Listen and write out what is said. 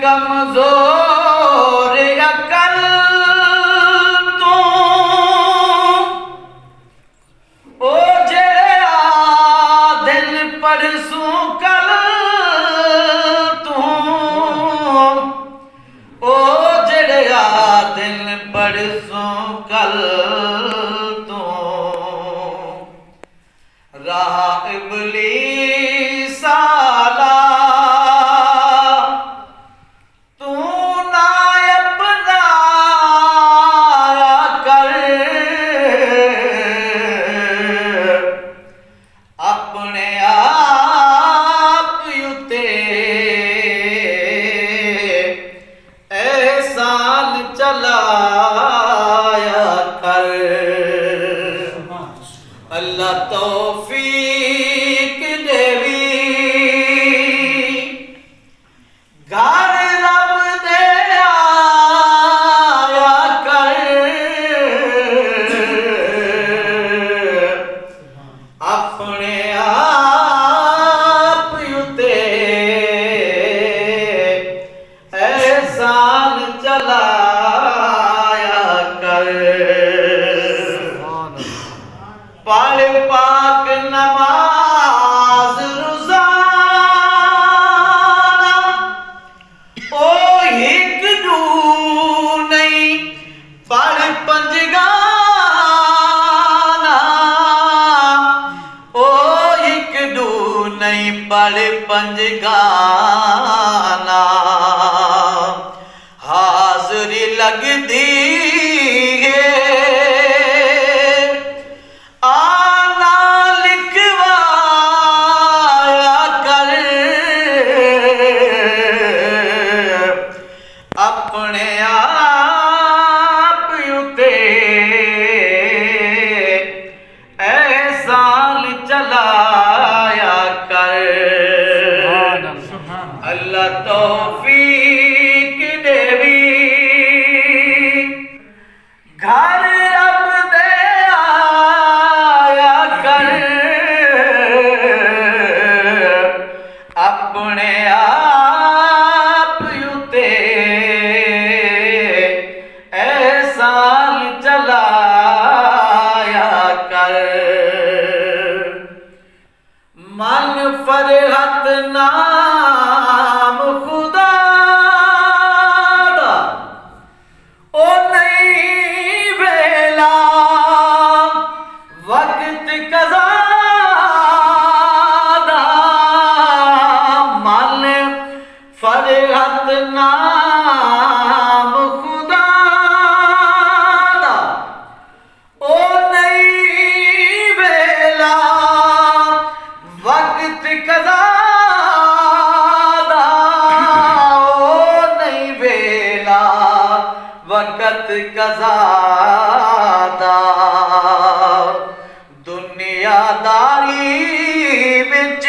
कमजोर अकल तू ओ जेड़ा दिल परसों कल तू ओ जेड़ा दिल परसों कल तू राह इबलीस आला अपने आप युते एहसान चलाया कर। अल्लाह तौफीक देवी घर रब दे आया कर। अपने आप युते एहसान चलाया कर। पढ़ पाक नमाज रोजाना ओ हिक दू नहीं पढ़ पंजगाना ओ हिक दू नहीं पढ़ पंजगाना। हाज़री लगदी है आना लिखवाया कर। अपने आप युते एहसान चलाया कर। अल्लाह तौफीक देवी घर रब दे आया कर। अपने आप युते एहसान चलाया कर। मन फरहत नाम खुदा दा ओ नहीं वेला वक्त कज़ा दा। मन फरहत नाम खुदा दा ओ नहीं वेला वक्त कज़ा दा। ओ नहीं वेला वक्त कज़ा दा। दुनियादारी विच